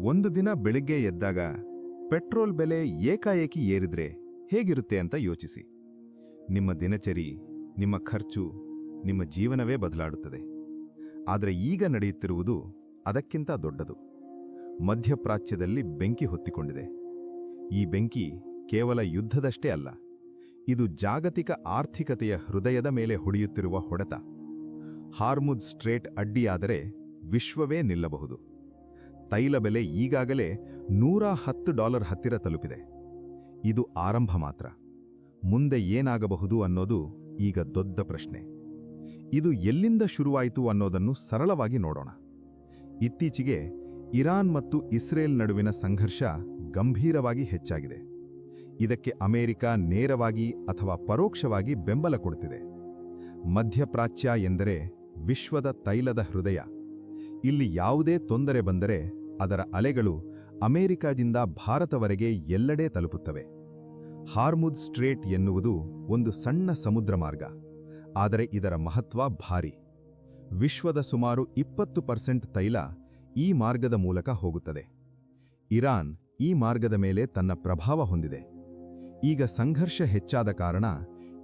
ಒಂದು ದಿನ ಬೆಳಿಗ್ಗೆ ಎದ್ದಾಗ ಪೆಟ್ರೋಲ್ ಬೆಲೆ ಏಕಾಏಕಿ ಏರಿದ್ರೆ ಹೇಗಿರುತ್ತೆ ಅಂತ ಯೋಚಿಸಿ. ನಿಮ್ಮ ದಿನಚರಿ, ನಿಮ್ಮ ಖರ್ಚು, ನಿಮ್ಮ ಜೀವನವೇ ಬದಲಾಡುತ್ತದೆ. ಆದರೆ ಈಗ ನಡೆಯುತ್ತಿರುವುದು ಅದಕ್ಕಿಂತ ದೊಡ್ಡದು. ಮಧ್ಯಪ್ರಾಚ್ಯದಲ್ಲಿ ಬೆಂಕಿ ಹೊತ್ತಿಕೊಂಡಿದೆ. ಈ ಬೆಂಕಿ ಕೇವಲ ಯುದ್ಧದಷ್ಟೇ ಅಲ್ಲ, ಇದು ಜಾಗತಿಕ ಆರ್ಥಿಕತೆಯ ಹೃದಯದ ಮೇಲೆ ಹೊಡೆಯುತ್ತಿರುವ ಹೊಡೆತ. ಹಾರ್ಮುಜ್ ಸ್ಟ್ರೇಟ್ ಅಡ್ಡಿಯಾದರೆ ವಿಶ್ವವೇ ನಿಲ್ಲಬಹುದು. ತೈಲ ಬೆಲೆ ಈಗಾಗಲೇ $110 ಹತ್ತಿರ ತಲುಪಿದೆ. ಇದು ಆರಂಭ ಮಾತ್ರ. ಮುಂದೆ ಏನಾಗಬಹುದು ಅನ್ನೋದು ಈಗ ದೊಡ್ಡ ಪ್ರಶ್ನೆ. ಇದು ಎಲ್ಲಿಂದ ಶುರುವಾಯಿತು ಅನ್ನೋದನ್ನು ಸರಳವಾಗಿ ನೋಡೋಣ. ಇತ್ತೀಚೆಗೆ ಇರಾನ್ ಮತ್ತು ಇಸ್ರೇಲ್ ನಡುವಿನ ಸಂಘರ್ಷ ಗಂಭೀರವಾಗಿ ಹೆಚ್ಚಾಗಿದೆ. ಇದಕ್ಕೆ ಅಮೆರಿಕ ನೇರವಾಗಿ ಅಥವಾ ಪರೋಕ್ಷವಾಗಿ ಬೆಂಬಲ ಕೊಡುತ್ತಿದೆ. ಮಧ್ಯಪ್ರಾಚ್ಯ ಎಂದರೆ ವಿಶ್ವದ ತೈಲದ ಹೃದಯ. ಇಲ್ಲಿ ಯಾವುದೇ ತೊಂದರೆ ಬಂದರೆ ಅದರ ಅಲೆಗಳು ಅಮೆರಿಕದಿಂದ ಭಾರತವರೆಗೆ ಎಲ್ಲೆಡೆ ತಲುಪುತ್ತವೆ. ಹಾರ್ಮುಜ್ ಸ್ಟ್ರೇಟ್ ಎನ್ನುವುದು ಒಂದು ಸಣ್ಣ ಸಮುದ್ರ ಮಾರ್ಗ, ಆದರೆ ಇದರ ಮಹತ್ವ ಭಾರಿ. ವಿಶ್ವದ ಸುಮಾರು 20% ತೈಲ ಈ ಮಾರ್ಗದ ಮೂಲಕ ಹೋಗುತ್ತದೆ. ಇರಾನ್ ಈ ಮಾರ್ಗದ ಮೇಲೆ ತನ್ನ ಪ್ರಭಾವ ಹೊಂದಿದೆ. ಈಗ ಸಂಘರ್ಷ ಹೆಚ್ಚಾದ ಕಾರಣ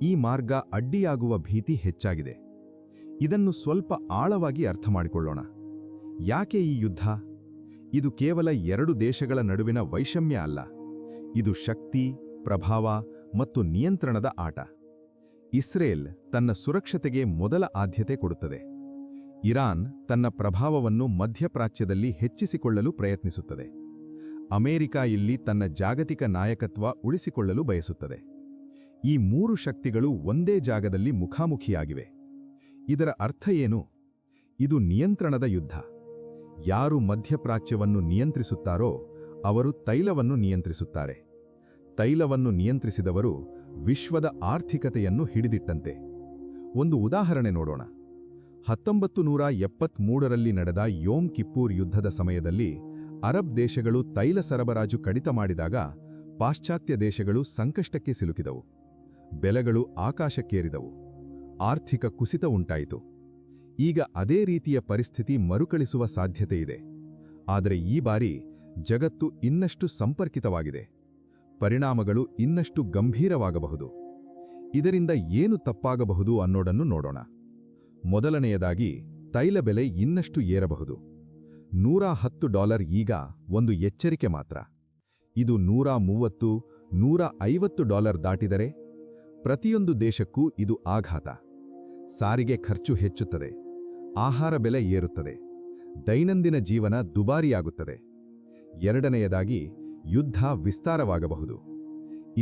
ಈ ಮಾರ್ಗ ಅಡ್ಡಿಯಾಗುವ ಭೀತಿ ಹೆಚ್ಚಾಗಿದೆ. ಇದನ್ನು ಸ್ವಲ್ಪ ಆಳವಾಗಿ ಅರ್ಥಮಾಡಿಕೊಳ್ಳೋಣ. ಯಾಕೆ ಈ ಯುದ್ಧ? ಇದು ಕೇವಲ 2 ದೇಶಗಳ ನಡುವಿನ ವೈಷಮ್ಯ ಅಲ್ಲ. ಇದು ಶಕ್ತಿ, ಪ್ರಭಾವ ಮತ್ತು ನಿಯಂತ್ರಣದ ಆಟ. ಇಸ್ರೇಲ್ ತನ್ನ ಸುರಕ್ಷತೆಗೆ ಮೊದಲ ಆದ್ಯತೆ ಕೊಡುತ್ತದೆ. ಇರಾನ್ ತನ್ನ ಪ್ರಭಾವವನ್ನು ಮಧ್ಯಪ್ರಾಚ್ಯದಲ್ಲಿ ಹೆಚ್ಚಿಸಿಕೊಳ್ಳಲು ಪ್ರಯತ್ನಿಸುತ್ತದೆ. ಅಮೆರಿಕ ಇಲ್ಲಿ ತನ್ನ ಜಾಗತಿಕ ನಾಯಕತ್ವ ಉಳಿಸಿಕೊಳ್ಳಲು ಬಯಸುತ್ತದೆ. ಈ 3 ಶಕ್ತಿಗಳು ಒಂದೇ ಜಾಗದಲ್ಲಿ ಮುಖಾಮುಖಿಯಾಗಿವೆ. ಇದರ ಅರ್ಥ ಏನು? ಇದು ನಿಯಂತ್ರಣದ ಯುದ್ಧ. ಯಾರು ಮಧ್ಯಪ್ರಾಚ್ಯವನ್ನು ನಿಯಂತ್ರಿಸುತ್ತಾರೋ ಅವರು ತೈಲವನ್ನು ನಿಯಂತ್ರಿಸುತ್ತಾರೆ. ತೈಲವನ್ನು ನಿಯಂತ್ರಿಸಿದವರು ವಿಶ್ವದ ಆರ್ಥಿಕತೆಯನ್ನು ಹಿಡಿದಿಟ್ಟಂತೆ. ಒಂದು ಉದಾಹರಣೆ ನೋಡೋಣ. 1973ರಲ್ಲಿ ನಡೆದ ಯೋಮ್ ಕಿಪ್ಪೂರ್ ಯುದ್ಧದ ಸಮಯದಲ್ಲಿ ಅರಬ್ ದೇಶಗಳು ತೈಲ ಸರಬರಾಜು ಕಡಿತ ಮಾಡಿದಾಗ ಪಾಶ್ಚಾತ್ಯ ದೇಶಗಳು ಸಂಕಷ್ಟಕ್ಕೆ ಸಿಲುಕಿದವು. ಬೆಲೆಗಳು ಆಕಾಶಕ್ಕೇರಿದವು. ಆರ್ಥಿಕ ಕುಸಿತ ಉಂಟಾಯಿತು. ಈಗ ಅದೇ ರೀತಿಯ ಪರಿಸ್ಥಿತಿ ಮರುಕಳಿಸುವ ಸಾಧ್ಯತೆಯಿದೆ. ಆದರೆ ಈ ಬಾರಿ ಜಗತ್ತು ಇನ್ನಷ್ಟು ಸಂಪರ್ಕಿತವಾಗಿದೆ. ಪರಿಣಾಮಗಳು ಇನ್ನಷ್ಟು ಗಂಭೀರವಾಗಬಹುದು. ಇದರಿಂದ ಏನು ತಪ್ಪಾಗಬಹುದು ಅನ್ನೋದನ್ನು ನೋಡೋಣ. ಮೊದಲನೆಯದಾಗಿ, ತೈಲ ಬೆಲೆ ಇನ್ನಷ್ಟು ಏರಬಹುದು. $110 ಈಗ ಒಂದು ಎಚ್ಚರಿಕೆ ಮಾತ್ರ. ಇದು $130, $150 ದಾಟಿದರೆ ಪ್ರತಿಯೊಂದು ದೇಶಕ್ಕೂ ಇದು ಆಘಾತ. ಸಾರಿಗೆ ಖರ್ಚು ಹೆಚ್ಚುತ್ತದೆ, ಆಹಾರ ಬೆಲೆ ಏರುತ್ತದೆ, ದೈನಂದಿನ ಜೀವನ ದುಬಾರಿಯಾಗುತ್ತದೆ. ಎರಡನೆಯದಾಗಿ, ಯುದ್ಧ ವಿಸ್ತಾರವಾಗಬಹುದು.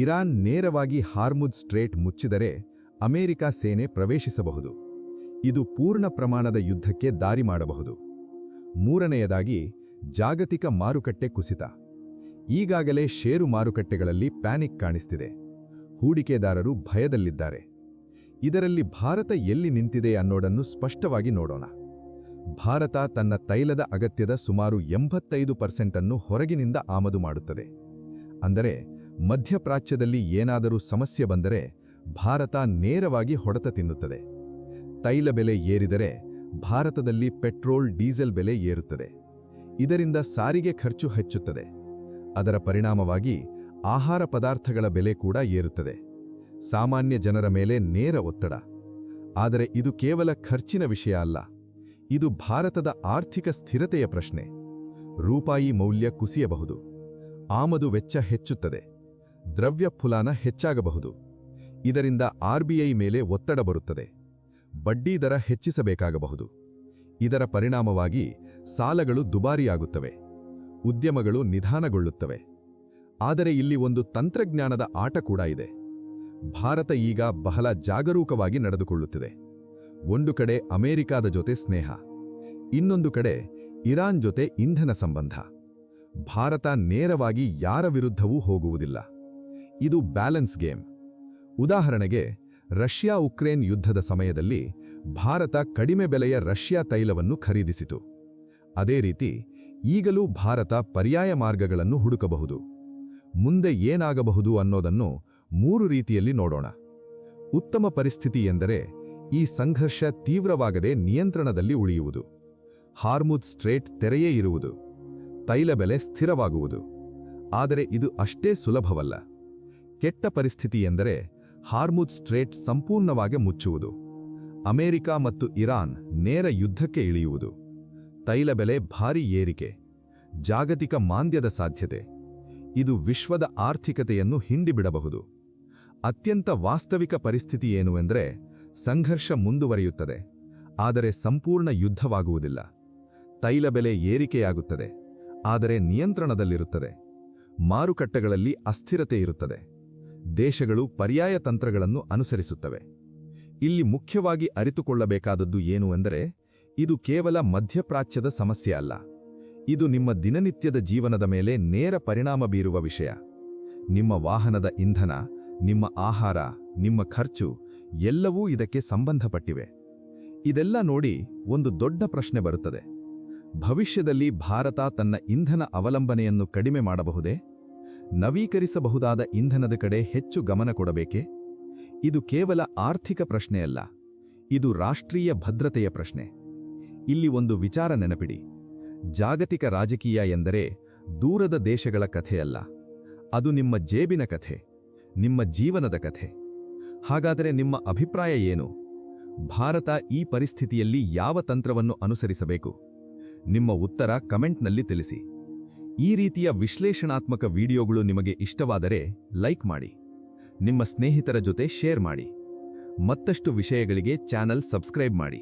ಇರಾನ್ ನೇರವಾಗಿ ಹಾರ್ಮುಜ್ ಸ್ಟ್ರೇಟ್ ಮುಚ್ಚಿದರೆ ಅಮೆರಿಕ ಸೇನೆ ಪ್ರವೇಶಿಸಬಹುದು. ಇದು ಪೂರ್ಣ ಪ್ರಮಾಣದ ಯುದ್ಧಕ್ಕೆ ದಾರಿ ಮಾಡಬಹುದು. ಮೂರನೆಯದಾಗಿ, ಜಾಗತಿಕ ಮಾರುಕಟ್ಟೆ ಕುಸಿತ. ಈಗಾಗಲೇ ಷೇರು ಮಾರುಕಟ್ಟೆಗಳಲ್ಲಿ ಪ್ಯಾನಿಕ್ ಕಾಣಿಸ್ತಿದೆ. ಹೂಡಿಕೆದಾರರು ಭಯದಲ್ಲಿದ್ದಾರೆ. ಇದರಲ್ಲಿ ಭಾರತ ಎಲ್ಲಿ ನಿಂತಿದೆ ಅನ್ನೋದನ್ನು ಸ್ಪಷ್ಟವಾಗಿ ನೋಡೋಣ. ಭಾರತ ತನ್ನ ತೈಲದ ಅಗತ್ಯದ ಸುಮಾರು 85% ಅನ್ನು ಹೊರಗಿನಿಂದ ಆಮದು ಮಾಡುತ್ತದೆ. ಅಂದರೆ ಮಧ್ಯಪ್ರಾಚ್ಯದಲ್ಲಿ ಏನಾದರೂ ಸಮಸ್ಯೆ ಬಂದರೆ ಭಾರತ ನೇರವಾಗಿ ಹೊಡೆತ ತಿನ್ನುತ್ತದೆ. ತೈಲ ಬೆಲೆ ಏರಿದರೆ ಭಾರತದಲ್ಲಿ ಪೆಟ್ರೋಲ್, ಡೀಸೆಲ್ ಬೆಲೆ ಏರುತ್ತದೆ. ಇದರಿಂದ ಸಾರಿಗೆ ಖರ್ಚು ಹೆಚ್ಚುತ್ತದೆ. ಅದರ ಪರಿಣಾಮವಾಗಿ ಆಹಾರ ಪದಾರ್ಥಗಳ ಬೆಲೆ ಕೂಡ ಏರುತ್ತದೆ. ಸಾಮಾನ್ಯ ಜನರ ಮೇಲೆ ನೇರ ಒತ್ತಡ. ಆದರೆ ಇದು ಕೇವಲ ಖರ್ಚಿನ ವಿಷಯ ಅಲ್ಲ. ಇದು ಭಾರತದ ಆರ್ಥಿಕ ಸ್ಥಿರತೆಯ ಪ್ರಶ್ನೆ. ರೂಪಾಯಿ ಮೌಲ್ಯ ಕುಸಿಯಬಹುದು. ಆಮದು ವೆಚ್ಚ ಹೆಚ್ಚುತ್ತದೆ. ದ್ರವ್ಯ ಪುಲಾನ ಹೆಚ್ಚಾಗಬಹುದು. ಇದರಿಂದ RBI ಮೇಲೆ ಒತ್ತಡ ಬರುತ್ತದೆ. ಬಡ್ಡಿ ದರ ಹೆಚ್ಚಿಸಬೇಕಾಗಬಹುದು. ಇದರ ಪರಿಣಾಮವಾಗಿ ಸಾಲಗಳು ದುಬಾರಿಯಾಗುತ್ತವೆ. ಉದ್ಯಮಗಳು ನಿಧಾನಗೊಳ್ಳುತ್ತವೆ. ಆದರೆ ಇಲ್ಲಿ ಒಂದು ತಂತ್ರಜ್ಞಾನದ ಆಟ ಕೂಡ ಇದೆ. ಭಾರತ ಈಗ ಬಹಳ ಜಾಗರೂಕವಾಗಿ ನಡೆದುಕೊಳ್ಳುತ್ತಿದೆ. ಒಂದು ಕಡೆ ಅಮೆರಿಕದ ಜೊತೆ ಸ್ನೇಹ, ಇನ್ನೊಂದು ಕಡೆ ಇರಾನ್ ಜೊತೆ ಇಂಧನ ಸಂಬಂಧ. ಭಾರತ ನೇರವಾಗಿ ಯಾರ ವಿರುದ್ಧವೂ ಹೋಗುವುದಿಲ್ಲ. ಇದು ಬ್ಯಾಲೆನ್ಸ್ ಗೇಮ್. ಉದಾಹರಣೆಗೆ, ರಷ್ಯಾ-ಉಕ್ರೇನ್ ಯುದ್ಧದ ಸಮಯದಲ್ಲಿ ಭಾರತ ಕಡಿಮೆ ಬೆಲೆಯ ರಷ್ಯಾ ತೈಲವನ್ನು ಖರೀದಿಸಿತು. ಅದೇ ರೀತಿ ಈಗಲೂ ಭಾರತ ಪರ್ಯಾಯ ಮಾರ್ಗಗಳನ್ನು ಹುಡುಕಬಹುದು. ಮುಂದೆ ಏನಾಗಬಹುದು ಅನ್ನೋದನ್ನು 3 ರೀತಿಯಲ್ಲಿ ನೋಡೋಣ. ಉತ್ತಮ ಪರಿಸ್ಥಿತಿ ಎಂದರೆ ಈ ಸಂಘರ್ಷ ತೀವ್ರವಾಗದೆ ನಿಯಂತ್ರಣದಲ್ಲಿ ಉಳಿಯುವುದು. ಹಾರ್ಮುಜ್ ಸ್ಟ್ರೇಟ್ ತೆರೆಯೇ ಇರುವುದು. ತೈಲ ಬೆಲೆ ಸ್ಥಿರವಾಗುವುದು. ಆದರೆ ಇದು ಅಷ್ಟೇ ಸುಲಭವಲ್ಲ. ಕೆಟ್ಟ ಪರಿಸ್ಥಿತಿ ಎಂದರೆ ಹಾರ್ಮುಜ್ ಸ್ಟ್ರೇಟ್ ಸಂಪೂರ್ಣವಾಗಿ ಮುಚ್ಚುವುದು. ಅಮೆರಿಕ ಮತ್ತು ಇರಾನ್ ನೇರ ಯುದ್ಧಕ್ಕೆ ಇಳಿಯುವುದು. ತೈಲ ಬೆಲೆ ಭಾರೀ ಏರಿಕೆ. ಜಾಗತಿಕ ಮಾಂದ್ಯದ ಸಾಧ್ಯತೆ. ಇದು ವಿಶ್ವದ ಆರ್ಥಿಕತೆಯನ್ನು ಹಿಂಡಿಬಿಡಬಹುದು. ಅತ್ಯಂತ ವಾಸ್ತವಿಕ ಪರಿಸ್ಥಿತಿ ಏನು ಎಂದರೆ ಸಂಘರ್ಷ ಮುಂದುವರಿಯುತ್ತದೆ, ಆದರೆ ಸಂಪೂರ್ಣ ಯುದ್ಧವಾಗುವುದಿಲ್ಲ. ತೈಲ ಬೆಲೆ ಏರಿಕೆಯಾಗುತ್ತದೆ, ಆದರೆ ನಿಯಂತ್ರಣದಲ್ಲಿರುತ್ತದೆ. ಮಾರುಕಟ್ಟೆಗಳಲ್ಲಿ ಅಸ್ಥಿರತೆ ಇರುತ್ತದೆ. ದೇಶಗಳು ಪರ್ಯಾಯ ತಂತ್ರಗಳನ್ನು ಅನುಸರಿಸುತ್ತವೆ. ಇಲ್ಲಿ ಮುಖ್ಯವಾಗಿ ಅರಿತುಕೊಳ್ಳಬೇಕಾದದ್ದು ಏನು ಎಂದರೆ ಇದು ಕೇವಲ ಮಧ್ಯಪ್ರಾಚ್ಯದ ಸಮಸ್ಯೆ ಅಲ್ಲ. ಇದು ನಿಮ್ಮ ದಿನನಿತ್ಯದ ಜೀವನದ ಮೇಲೆ ನೇರ ಪರಿಣಾಮ ಬೀರುವ ವಿಷಯ. ನಿಮ್ಮ ವಾಹನದ ಇಂಧನ, ನಿಮ್ಮ ಆಹಾರ, ನಿಮ್ಮ ಖರ್ಚು ಎಲ್ಲವೂ ಇದಕ್ಕೆ ಸಂಬಂಧಪಟ್ಟಿವೆ. ಇದೆಲ್ಲ ನೋಡಿ ಒಂದು ದೊಡ್ಡ ಪ್ರಶ್ನೆ ಬರುತ್ತದೆ. ಭವಿಷ್ಯದಲ್ಲಿ ಭಾರತ ತನ್ನ ಇಂಧನ ಅವಲಂಬನೆಯನ್ನು ಕಡಿಮೆ ಮಾಡಬಹುದೇ? ನವೀಕರಿಸಬಹುದಾದ ಇಂಧನದ ಕಡೆ ಹೆಚ್ಚು ಗಮನ ಕೊಡಬೇಕೇ? ಇದು ಕೇವಲ ಆರ್ಥಿಕ ಪ್ರಶ್ನೆಯಲ್ಲ, ಇದು ರಾಷ್ಟ್ರೀಯ ಭದ್ರತೆಯ ಪ್ರಶ್ನೆ. ಇಲ್ಲಿ ಒಂದು ವಿಚಾರ ನೆನಪಿಡಿ. ಜಾಗತಿಕ ರಾಜಕೀಯ ಎಂದರೆ ದೂರದ ದೇಶಗಳ ಕಥೆಯಲ್ಲ, ಅದು ನಿಮ್ಮ ಜೇಬಿನ ಕಥೆ, ನಿಮ್ಮ ಜೀವನದ ಕಥೆ. ಹಾಗಾದರೆ ನಿಮ್ಮ ಅಭಿಪ್ರಾಯ ಏನು? ಭಾರತ ಈ ಪರಿಸ್ಥಿತಿಯಲ್ಲಿ ಯಾವ ತಂತ್ರವನ್ನು ಅನುಸರಿಸಬೇಕು? ನಿಮ್ಮ ಉತ್ತರ ಕಮೆಂಟ್ನಲ್ಲಿ ತಿಳಿಸಿ. ಈ ರೀತಿಯ ವಿಶ್ಲೇಷಣಾತ್ಮಕ ವಿಡಿಯೋಗಳು ನಿಮಗೆ ಇಷ್ಟವಾದರೆ ಲೈಕ್ ಮಾಡಿ, ನಿಮ್ಮ ಸ್ನೇಹಿತರ ಜೊತೆ ಶೇರ್ ಮಾಡಿ. ಮತ್ತಷ್ಟು ವಿಷಯಗಳಿಗೆ ಚಾನೆಲ್ ಸಬ್ಸ್ಕ್ರೈಬ್ ಮಾಡಿ.